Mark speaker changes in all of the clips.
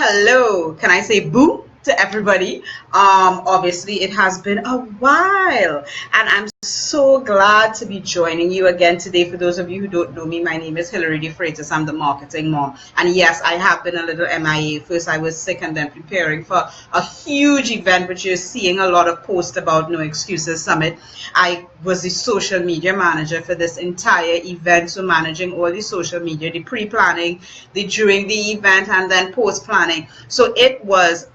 Speaker 1: Hello. Can I say boo to everybody? Obviously it has been a while, and I'm so glad to be joining you again today. For those of you who don't know me, my name is Hilary De Freitas. I'm the marketing mom, and yes, I have been a little MIA. First I was sick, and then preparing for a huge event which you're seeing a lot of posts about, No Excuses Summit. I was the social media manager for this entire event, so managing all the social media, the pre-planning, the during the event, and then post-planning. So it was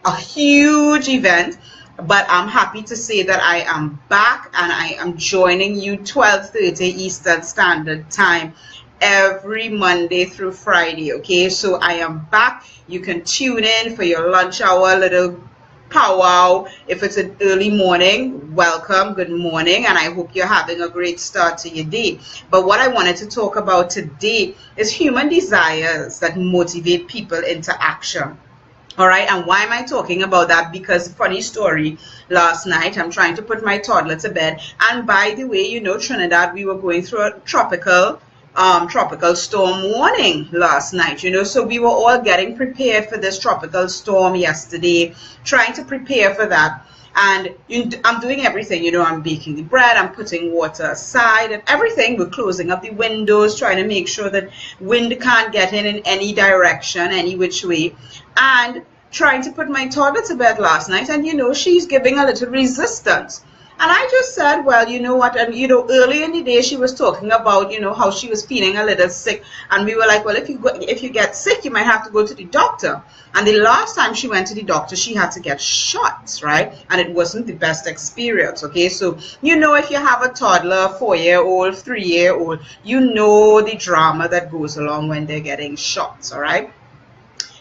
Speaker 1: a huge event, but I'm happy to say that I am back, and I am joining you 12:30 Eastern Standard Time every Monday through Friday. Okay, so I am back. You can tune in for your lunch hour little powwow. If it's an early morning, welcome, good morning, and I hope you're having a great start to your day. But what I wanted to talk about today is human desires that motivate people into action. All right, and why am I talking about that? Because funny story, last night I'm trying to put my toddler to bed, and by the way, you know, Trinidad, we were going through a tropical storm warning last night, you know, so we were all getting prepared for this tropical storm yesterday, trying to prepare for that. And I'm doing everything, you know, I'm baking the bread, I'm putting water aside and everything. We're closing up the windows, trying to make sure that wind can't get in any direction, any which way. And trying to put my toddler to bed last night, and, you know, she's giving a little resistance. And I just said, well, you know what, and, you know, early in the day she was talking about, you know, how she was feeling a little sick, and we were like, well, if you get sick, you might have to go to the doctor. And the last time she went to the doctor, she had to get shots, right? And it wasn't the best experience. Okay, so you know, if you have a toddler, 4-year-old, 3-year-old, you know the drama that goes along when they're getting shots. All right,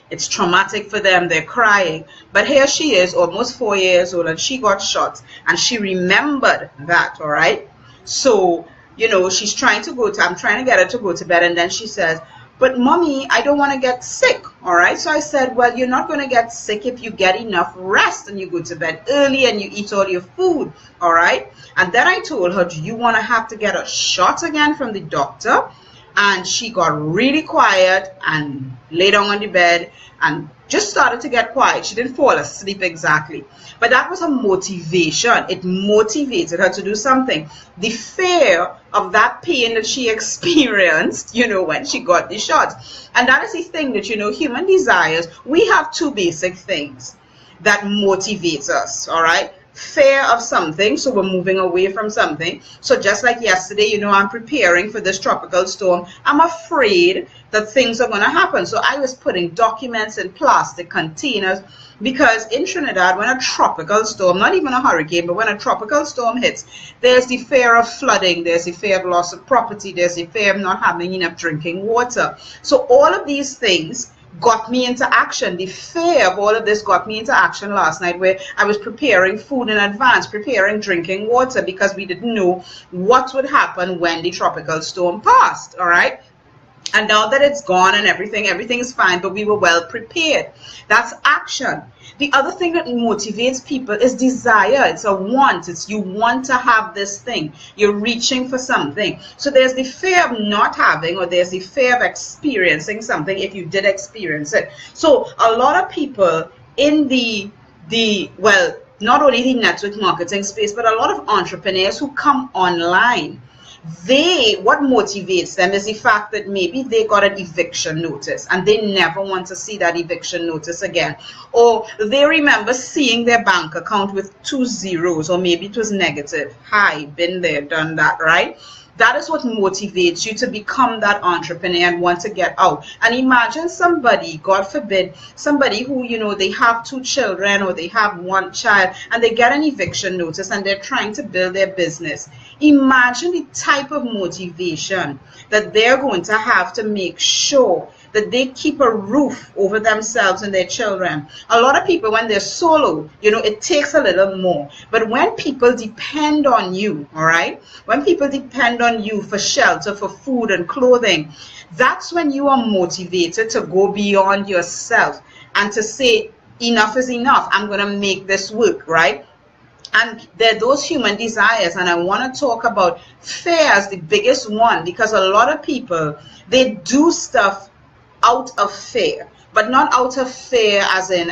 Speaker 1: it's traumatic for them. They're crying. But here she is, almost 4 years old, and she got shot, and she remembered that. All right, so, you know, she's trying to I'm trying to get her to go to bed, and then she says, but mommy, I don't want to get sick. All right, so I said, well, you're not going to get sick if you get enough rest and you go to bed early and you eat all your food. All right, and then I told her, do you want to have to get a shot again from the doctor? And she got really quiet and lay down on the bed and just started to get quiet. She didn't fall asleep exactly, but that was her motivation. It motivated her to do something. The fear of that pain that she experienced, you know, when she got the shot. And that is the thing that, you know, human desires, we have two basic things that motivates us. All right, fear of something, so we're moving away from something. So just like yesterday, you know, I'm preparing for this tropical storm. I'm afraid that things are going to happen, so I was putting documents in plastic containers, because in Trinidad, when a tropical storm, not even a hurricane, but when a tropical storm hits, there's the fear of flooding, there's the fear of loss of property, there's the fear of not having enough drinking water. So all of these things got me into action. The fear of all of this got me into action last night, where I was preparing food in advance, preparing drinking water, because we didn't know what would happen when the tropical storm passed. All right, and now that it's gone and everything is fine, but we were well prepared. That's action. The other thing that motivates people is desire. It's a want. It's you want to have this thing. You're reaching for something. So there's the fear of not having, or there's the fear of experiencing something if you did experience it. So a lot of people in the well, not only the network marketing space, but a lot of entrepreneurs who come online, what motivates them is the fact that maybe they got an eviction notice and they never want to see that eviction notice again, or they remember seeing their bank account with 2 zeros, or maybe it was negative. Hi, been there, done that, right? That is what motivates you to become that entrepreneur and want to get out. And imagine somebody, God forbid, somebody who, you know, they have 2 children or they have 1 child and they get an eviction notice and they're trying to build their business. Imagine the type of motivation that they're going to have to make sure that they keep a roof over themselves and their children. A lot of people, when they're solo, you know, it takes a little more. But when people depend on you, all right, when people depend on you for shelter, for food and clothing, that's when you are motivated to go beyond yourself and to say, enough is enough. I'm going to make this work, right? And there are those human desires, and I want to talk about fear as the biggest one, because a lot of people, they do stuff out of fear. but not out of fear, as in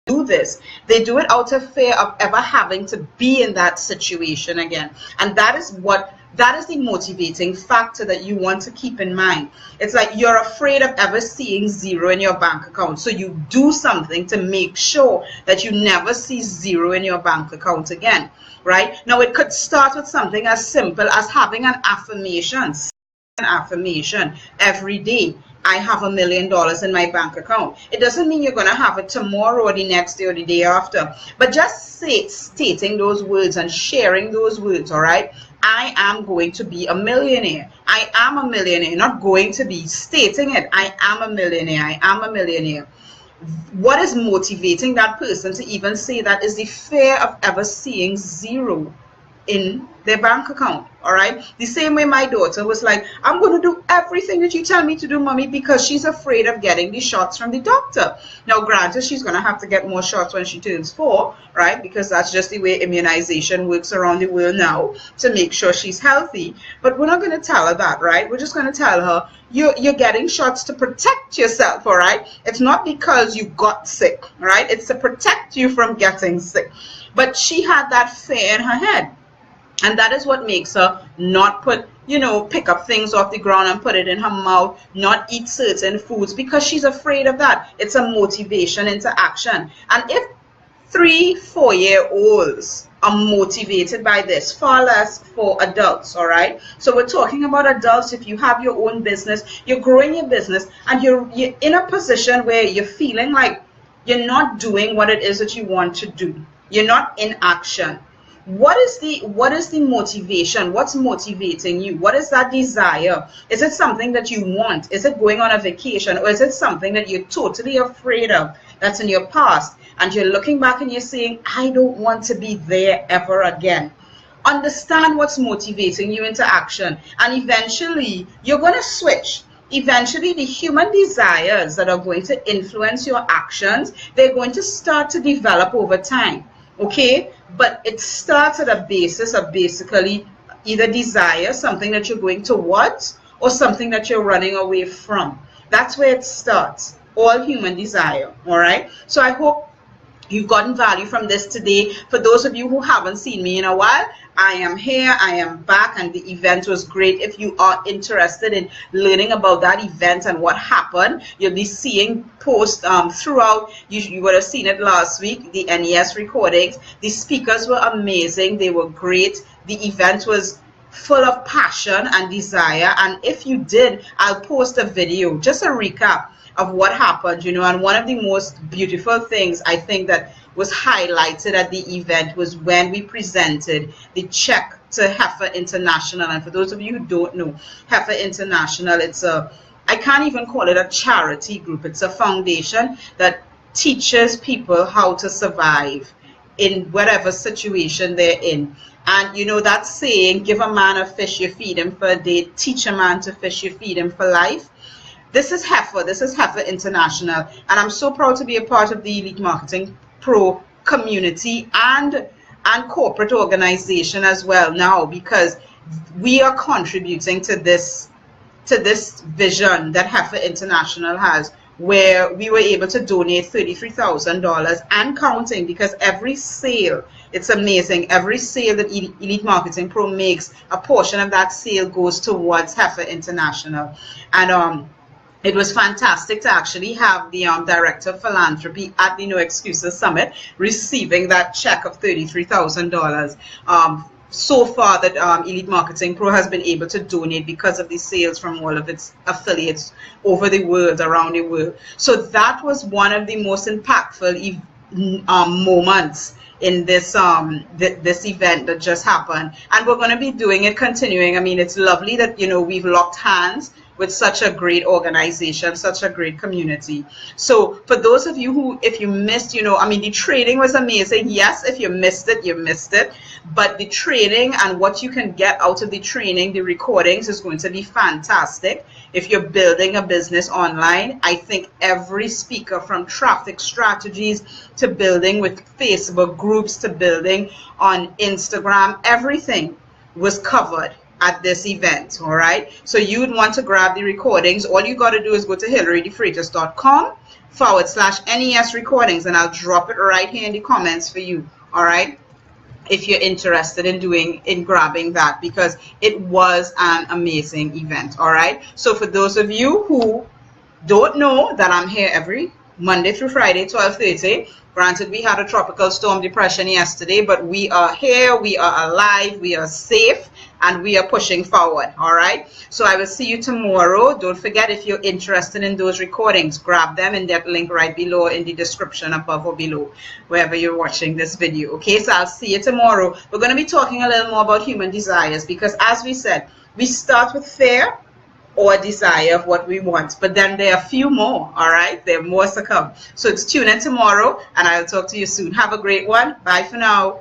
Speaker 1: do this. They do it out of fear of ever having to be in that situation again. And that is the motivating factor that you want to keep in mind. It's like you're afraid of ever seeing zero in your bank account. So you do something to make sure that you never see zero in your bank account again, right? Now, it could start with something as simple as having an affirmation every day. I have $1 million in my bank account. It doesn't mean you're going to have it tomorrow or the next day or the day after, but just stating those words and sharing those words, all right? I am going to be a millionaire. I am a millionaire. Not going to be, stating it. I am a millionaire. I am a millionaire. What is motivating that person to even say that is the fear of ever seeing zero in their bank account. All right, the same way my daughter was like, I'm going to do everything that you tell me to do, mommy, because she's afraid of getting the shots from the doctor. Now granted, she's going to have to get more shots when she turns 4, right, because that's just the way immunization works around the world now, to make sure she's healthy. But we're not going to tell her that, right? We're just going to tell her you're getting shots to protect yourself. All right, it's not because you got sick, right? It's to protect you from getting sick. But she had that fear in her head. And that is what makes her not pick up things off the ground and put it in her mouth, not eat certain foods, because she's afraid of that. It's a motivation into action. And if 3-4-year-olds are motivated by this, far less for adults, all right? So we're talking about adults. If you have your own business, you're growing your business, and you're in a position where you're feeling like you're not doing what it is that you want to do. You're not in action. What is the motivation? What's motivating you? What is that desire? Is it something that you want? Is it going on a vacation? Or is it something that you're totally afraid of that's in your past? And you're looking back and you're saying, I don't want to be there ever again. Understand what's motivating you into action. And eventually, you're going to switch. Eventually, the human desires that are going to influence your actions, they're going to start to develop over time. Okay, but it starts at a basis of basically either desire, something that you're going towards, or something that you're running away from. That's where it starts, all human desire, all right? So I hope you've gotten value from this today. For those of you who haven't seen me in a while, I am here, I am back, and the event was great. If you are interested in learning about that event and what happened, you'll be seeing posts throughout. You would have seen it last week, the NES recordings. The speakers were amazing. They were great. The event was full of passion and desire. And if you did, I'll post a video, just a recap of what happened, and one of the most beautiful things I think that was highlighted at the event was when we presented the check to Heifer International. And for those of you who don't know, Heifer International, I can't even call it a charity group. It's a foundation that teaches people how to survive in whatever situation they're in. And that saying, give a man a fish, you feed him for a day, teach a man to fish, you feed him for life. This is Heifer. This is Heifer International. And I'm so proud to be a part of the Elite Marketing Pro community and corporate organization as well now, because we are contributing to this vision that Heifer International has, where we were able to donate $33,000 and counting, because every sale, it's amazing, every sale that Elite Marketing Pro makes, a portion of that sale goes towards Heifer International. And it was fantastic to actually have the Director of Philanthropy at the No Excuses Summit receiving that check of $33,000. So far that Elite Marketing Pro has been able to donate because of the sales from all of its affiliates over the world, around the world. So that was one of the most impactful moments in this this event that just happened. And we're going to be doing it, continuing. I mean, it's lovely that, we've locked hands with such a great organization, such a great community. So for those of you who, if you missed, the training was amazing. Yes, if you missed it, you missed it. But the training and what you can get out of the training, the recordings, is going to be fantastic. If you're building a business online, I think every speaker, from traffic strategies to building with Facebook groups to building on Instagram, everything was covered at this event. All right, so you'd want to grab the recordings. All you got to do is go to HillaryDeFreitas.com/NES recordings, and I'll drop it right here in the comments for you. All right, if you're interested in grabbing that, because it was an amazing event. All right, so for those of you who don't know that I'm here every Monday through Friday, 12:30. Granted, we had a tropical storm depression yesterday, but we are here, we are alive, we are safe, and we are pushing forward. All right, so I will see you tomorrow. Don't forget, if you're interested in those recordings, grab them in that link right below in the description, above or below, wherever you're watching this video. Okay, so I'll see you tomorrow. We're going to be talking a little more about human desires, because as we said, we start with fear or desire of what we want, but then there are a few more. All right, there are more to come. So tune in tomorrow, and I'll talk to you soon. Have a great one. Bye for now.